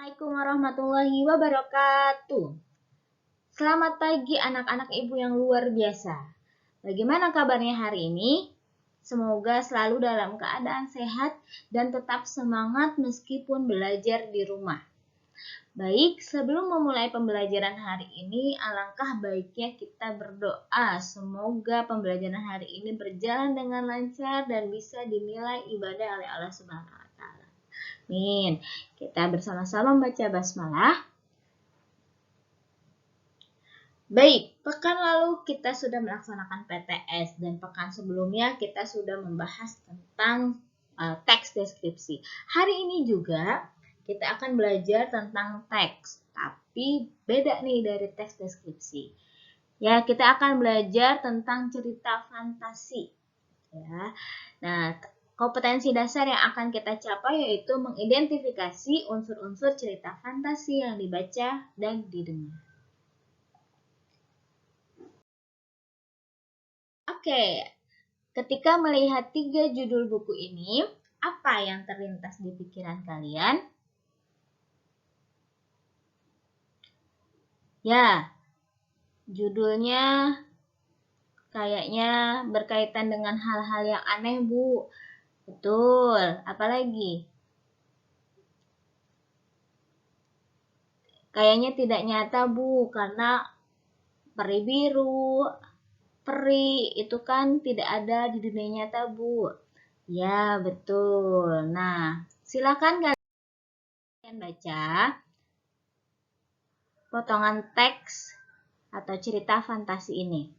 Assalamualaikum warahmatullahi wabarakatuh. Selamat pagi anak-anak ibu yang luar biasa. Bagaimana kabarnya hari ini? Semoga selalu dalam keadaan sehat dan tetap semangat meskipun belajar di rumah. Baik, sebelum memulai pembelajaran hari ini, alangkah baiknya kita berdoa. Semoga pembelajaran hari ini berjalan dengan lancar dan bisa dinilai ibadah oleh Allah Subhanahu wa Ta'ala. Amin. Kita bersama-sama membaca basmalah. Baik, pekan lalu kita sudah melaksanakan PTS dan pekan sebelumnya kita sudah membahas tentang teks deskripsi. Hari ini juga kita akan belajar tentang teks, tapi beda nih dari teks deskripsi. Ya, kita akan belajar tentang cerita fantasi. Ya. Nah, kompetensi dasar yang akan kita capai yaitu mengidentifikasi unsur-unsur cerita fantasi yang dibaca dan didengar. Oke, ketika melihat 3 judul buku ini, apa yang terlintas di pikiran kalian? Ya, judulnya kayaknya berkaitan dengan hal-hal yang aneh, Bu. Betul, apalagi? Kayaknya tidak nyata, Bu, karena peri biru, peri itu kan tidak ada di dunia nyata, Bu. Ya, betul. Nah, silakan kalian baca potongan teks atau cerita fantasi ini.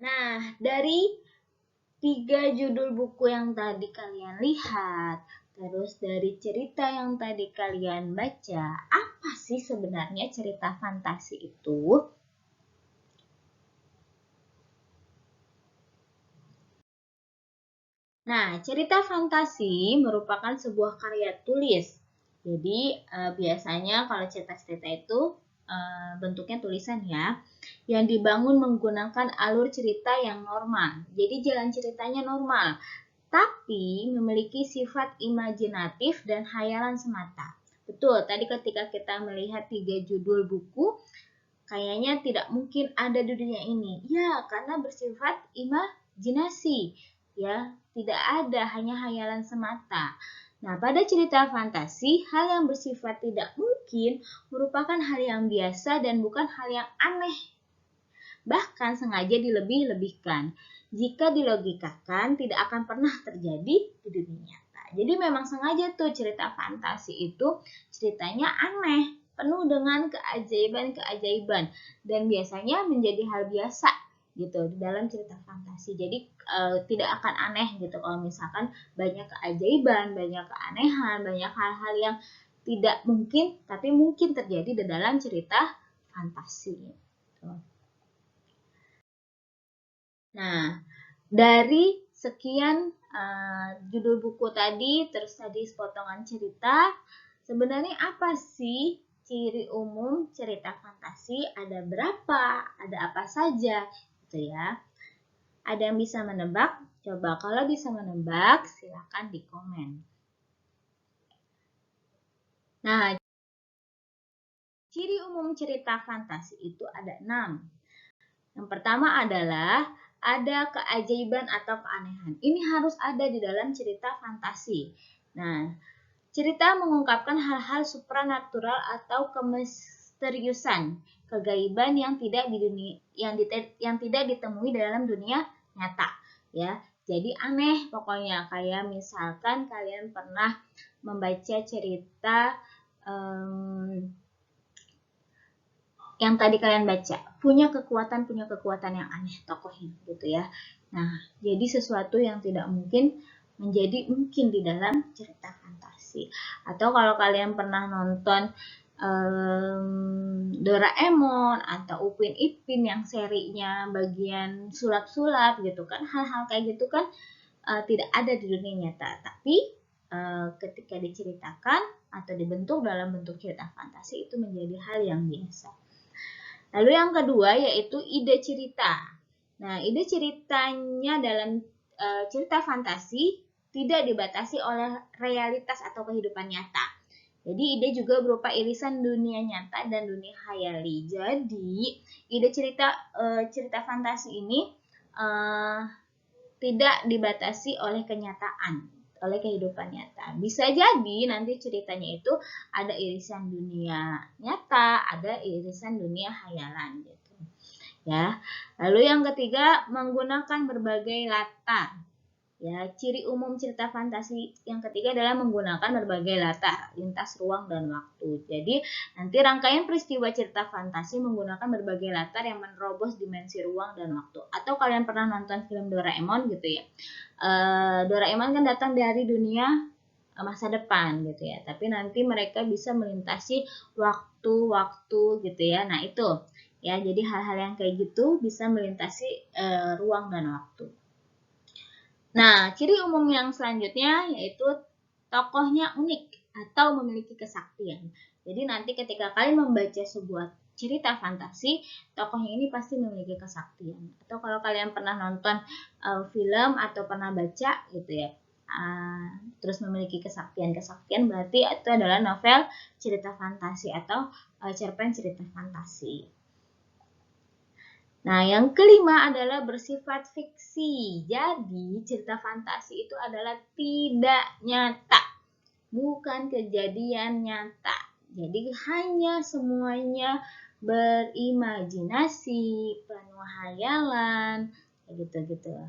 Nah, dari 3 judul buku yang tadi kalian lihat, terus dari cerita yang tadi kalian baca, apa sih sebenarnya cerita fantasi itu? Nah, cerita fantasi merupakan sebuah karya tulis. Jadi, biasanya kalau cerita-cerita itu bentuknya tulisan ya, yang dibangun menggunakan alur cerita yang normal. Jadi, jalan ceritanya normal, tapi memiliki sifat imajinatif dan hayalan semata. Betul, tadi ketika kita melihat 3 judul buku, kayaknya tidak mungkin ada di dunia ini. Ya, karena bersifat imajinasi. Ya, tidak ada, hanya hayalan semata. Nah, pada cerita fantasi, hal yang bersifat tidak mungkin merupakan hal yang biasa dan bukan hal yang aneh. Bahkan sengaja dilebih-lebihkan. Jika dilogikakan, tidak akan pernah terjadi di dunia nyata. Jadi memang sengaja tuh cerita fantasi itu ceritanya aneh, penuh dengan keajaiban-keajaiban, dan biasanya menjadi hal biasa gitu di dalam cerita fantasi. Jadi tidak akan aneh gitu kalau misalkan banyak keajaiban, banyak keanehan, banyak hal-hal yang tidak mungkin tapi mungkin terjadi di dalam cerita fantasi. Nah, dari sekian judul buku tadi, terus tadi potongan cerita, sebenarnya apa sih ciri umum cerita fantasi? Ada berapa? Ada apa saja? Gitu ya. Ada yang bisa menebak? Coba kalau bisa menebak, silakan di komen. Nah, ciri umum cerita fantasi itu ada 6. Yang pertama adalah ada keajaiban atau keanehan. Ini harus ada di dalam cerita fantasi. Nah, cerita mengungkapkan hal-hal supranatural atau kemisteriusan, kegaiban yang tidak ditemui dalam dunia nyata, ya. Jadi aneh pokoknya, kayak misalkan kalian pernah membaca cerita yang tadi kalian baca, punya kekuatan yang aneh tokohnya gitu ya. Nah, jadi sesuatu yang tidak mungkin menjadi mungkin di dalam cerita fantasi. Atau kalau kalian pernah nonton Doraemon atau Upin Ipin yang serinya bagian sulap-sulap gitu kan, hal-hal kayak gitu kan tidak ada di dunia nyata, tapi ketika diceritakan atau dibentuk dalam bentuk cerita fantasi itu menjadi hal yang biasa. Lalu yang kedua yaitu ide cerita. Nah, ide ceritanya dalam cerita fantasi tidak dibatasi oleh realitas atau kehidupan nyata. Jadi ide juga berupa irisan dunia nyata dan dunia khayali. Jadi ide cerita fantasi ini tidak dibatasi oleh kenyataan, oleh kehidupan nyata. Bisa jadi nanti ceritanya itu ada irisan dunia nyata, ada irisan dunia khayalan gitu. Ya. Lalu yang ketiga, menggunakan berbagai latar. Ya, ciri umum cerita fantasi yang ketiga adalah menggunakan berbagai latar, lintas ruang dan waktu. Jadi, nanti rangkaian peristiwa cerita fantasi menggunakan berbagai latar yang menerobos dimensi ruang dan waktu. Atau kalian pernah nonton film Doraemon gitu ya. Doraemon kan datang dari dunia masa depan gitu ya. Tapi nanti mereka bisa melintasi waktu-waktu gitu ya. Nah, itu ya. Jadi hal-hal yang kayak gitu bisa melintasi ruang dan waktu. Nah, ciri umum yang selanjutnya yaitu tokohnya unik atau memiliki kesaktian. Jadi nanti ketika kalian membaca sebuah cerita fantasi, tokohnya ini pasti memiliki kesaktian. Atau kalau kalian pernah nonton film atau pernah baca gitu ya, terus memiliki kesaktian berarti itu adalah novel cerita fantasi atau cerpen cerita fantasi. Nah, yang kelima adalah bersifat fiksi. Jadi, cerita fantasi itu adalah tidak nyata, bukan kejadian nyata. Jadi, hanya semuanya berimajinasi, penuh hayalan, gitu-gitu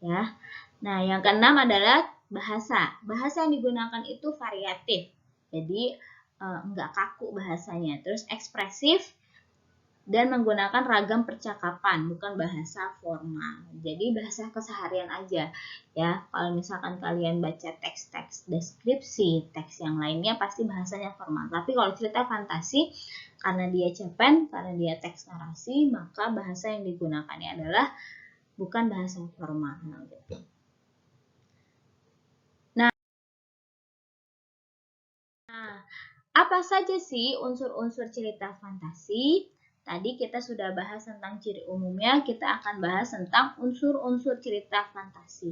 ya. Nah, yang keenam adalah bahasa. Bahasa yang digunakan itu variatif. Jadi, enggak kaku bahasanya. Terus ekspresif, dan menggunakan ragam percakapan, bukan bahasa formal. Jadi bahasa keseharian aja ya. Kalau misalkan kalian baca teks-teks deskripsi, teks yang lainnya pasti bahasanya formal. Tapi kalau cerita fantasi, karena dia cerpen, karena dia teks narasi, maka bahasa yang digunakannya adalah bukan bahasa formal gitu. Nah, apa saja sih unsur-unsur cerita fantasi? Tadi kita sudah bahas tentang ciri umumnya, kita akan bahas tentang unsur-unsur cerita fantasi.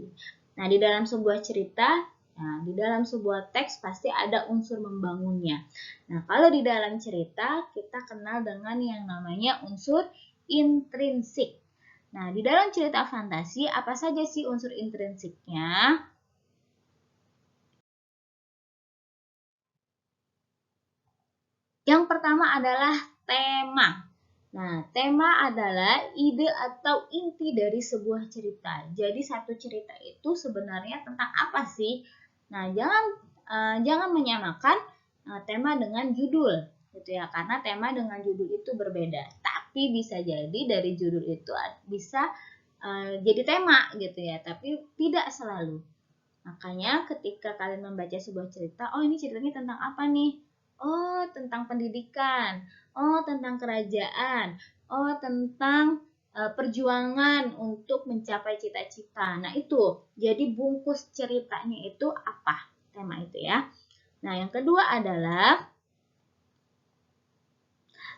Nah, di dalam sebuah cerita, di dalam sebuah teks pasti ada unsur membangunnya. Nah, kalau di dalam cerita, kita kenal dengan yang namanya unsur intrinsik. Nah, di dalam cerita fantasi, apa saja sih unsur intrinsiknya? Yang pertama adalah tema. Nah, tema adalah ide atau inti dari sebuah cerita. Jadi satu cerita itu sebenarnya tentang apa sih? Nah, jangan menyamakan tema dengan judul, gitu ya. Karena tema dengan judul itu berbeda. Tapi bisa jadi dari judul itu bisa jadi tema, gitu ya. Tapi tidak selalu. Makanya ketika kalian membaca sebuah cerita, oh ini ceritanya tentang apa nih? Oh, tentang pendidikan. Oh, tentang kerajaan. Oh, tentang perjuangan untuk mencapai cita-cita. Nah, itu. Jadi bungkus ceritanya itu apa? Tema itu ya. Nah, yang kedua adalah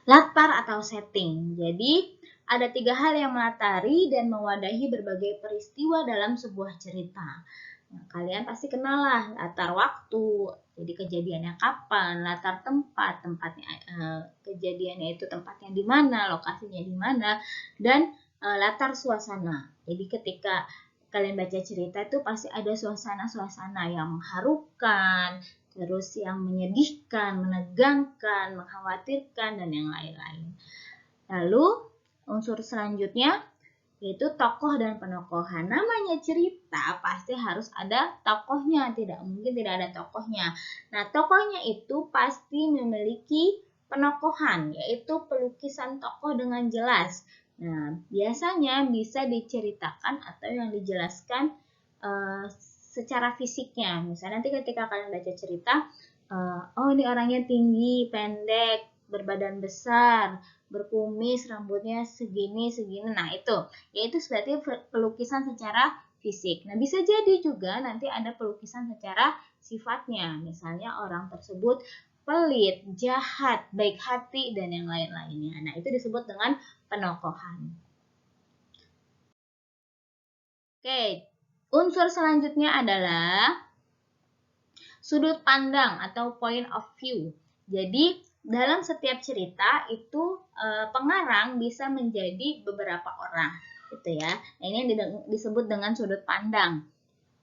latar atau setting. Jadi, ada 3 hal yang melatari dan mewadahi berbagai peristiwa dalam sebuah cerita. Nah, kalian pasti kenal lah latar waktu, jadi kejadiannya kapan, latar tempat, kejadiannya itu tempatnya di mana, lokasinya di mana, dan latar suasana. Jadi ketika kalian baca cerita itu pasti ada suasana-suasana yang mengharukan, terus yang menyedihkan, menegangkan, mengkhawatirkan, dan yang lain-lain. Lalu unsur selanjutnya yaitu tokoh dan penokohan. Namanya cerita pasti harus ada tokohnya, tidak mungkin tidak ada tokohnya. Nah, tokohnya itu pasti memiliki penokohan, yaitu pelukisan tokoh dengan jelas. Nah, biasanya bisa diceritakan atau yang dijelaskan secara fisiknya. Misalnya nanti ketika kalian baca cerita, oh ini orangnya tinggi, pendek, berbadan besar, berkumis, rambutnya segini, segini. Nah itu, yaitu berarti pelukisan secara fisik. Nah bisa jadi juga nanti ada pelukisan secara sifatnya. Misalnya orang tersebut pelit, jahat, baik hati, dan yang lain-lainnya. Nah itu disebut dengan penokohan. Oke, unsur selanjutnya adalah sudut pandang atau point of view. Jadi, dalam setiap cerita itu pengarang bisa menjadi beberapa orang, gitu ya. Nah, ini yang disebut dengan sudut pandang,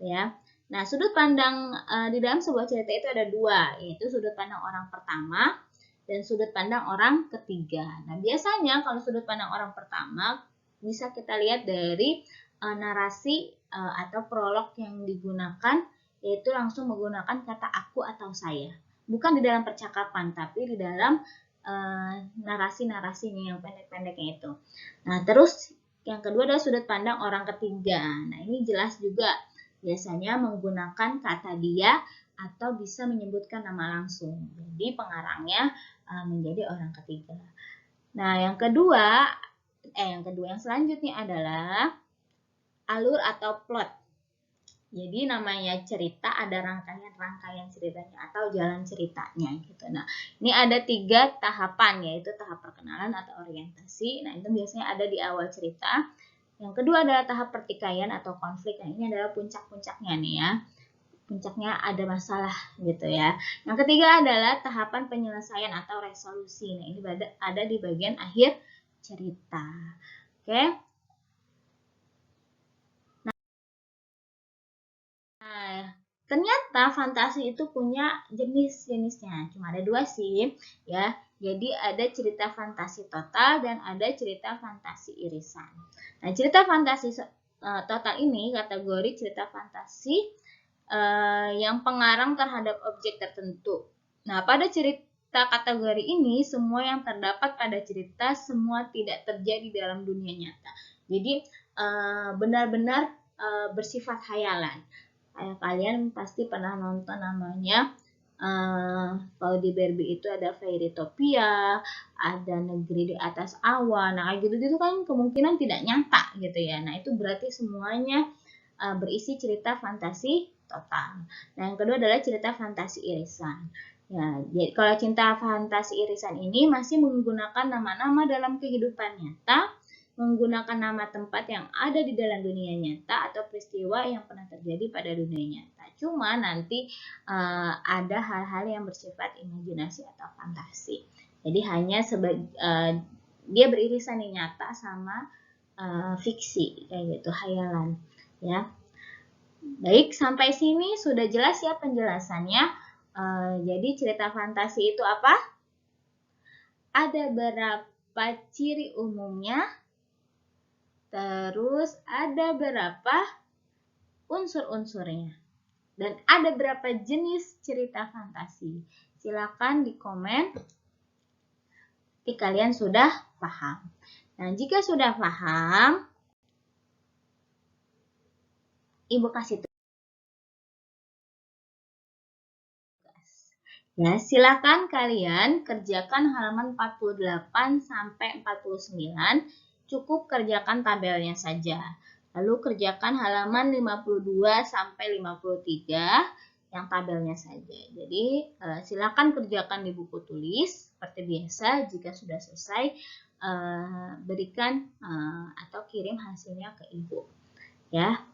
ya. Nah, sudut pandang di dalam sebuah cerita itu ada dua, yaitu sudut pandang orang pertama dan sudut pandang orang ketiga. Nah, biasanya kalau sudut pandang orang pertama bisa kita lihat dari narasi atau prolog yang digunakan, yaitu langsung menggunakan kata aku atau saya. Bukan di dalam percakapan, tapi di dalam narasi-narasinya yang pendek-pendeknya itu. Nah, terus yang kedua adalah sudut pandang orang ketiga. Nah, ini jelas juga biasanya menggunakan kata dia atau bisa menyebutkan nama langsung. Jadi pengarangnya menjadi orang ketiga. Nah, yang selanjutnya adalah alur atau plot. Jadi namanya cerita ada rangkaian ceritanya atau jalan ceritanya gitu. Nah, ini ada 3 tahapan, yaitu tahap perkenalan atau orientasi. Nah, itu biasanya ada di awal cerita. Yang kedua adalah tahap pertikaian atau konflik. Nah, ini adalah puncak-puncaknya nih ya. Puncaknya ada masalah gitu ya. Yang ketiga adalah tahapan penyelesaian atau resolusi. Nah, ini ada di bagian akhir cerita. Oke. Nah, ternyata fantasi itu punya jenis-jenisnya. Cuma ada 2 sih, ya. Jadi ada cerita fantasi total dan ada cerita fantasi irisan. Nah, cerita fantasi total ini kategori cerita fantasi yang pengarang terhadap objek tertentu. Nah, pada cerita kategori ini, semua yang terdapat pada cerita semua tidak terjadi dalam dunia nyata. Jadi, benar-benar bersifat hayalan. Kalian pasti pernah nonton namanya kalau di Barbie itu ada Fairytopia, ada Negeri di Atas Awan. Nah, kayak gitu-gitu kan kemungkinan tidak nyata gitu ya. Nah, itu berarti semuanya berisi cerita fantasi total. Nah, yang kedua adalah cerita fantasi irisan. Ya, jadi kalau cerita fantasi irisan ini masih menggunakan nama-nama dalam kehidupan nyata, menggunakan nama tempat yang ada di dalam dunia nyata atau peristiwa yang pernah terjadi pada dunia nyata. Cuma nanti ada hal-hal yang bersifat imajinasi atau fantasi. Jadi hanya dia beririsan nih nyata sama fiksi kayak gitu, hayalan ya. Baik, sampai sini sudah jelas ya penjelasannya. Jadi cerita fantasi itu apa? Ada berapa ciri umumnya? Terus ada berapa unsur-unsurnya? Dan ada berapa jenis cerita fantasi? Silakan di komen jika kalian sudah paham. Nah, jika sudah paham, Ibu kasih tugas. Ya, silakan kalian kerjakan halaman 48 sampai 49. Cukup kerjakan tabelnya saja. Lalu kerjakan halaman 52 sampai 53 yang tabelnya saja. Jadi silakan kerjakan di buku tulis seperti biasa. Jika sudah selesai, berikan atau kirim hasilnya ke Ibu. Ya,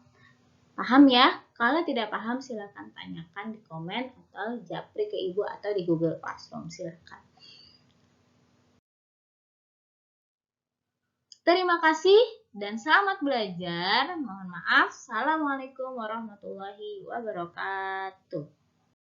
paham ya? Kalau tidak paham silakan tanyakan di komen atau japri ke Ibu atau di Google Classroom. Silakan. Terima kasih dan selamat belajar. Mohon maaf. Assalamualaikum warahmatullahi wabarakatuh.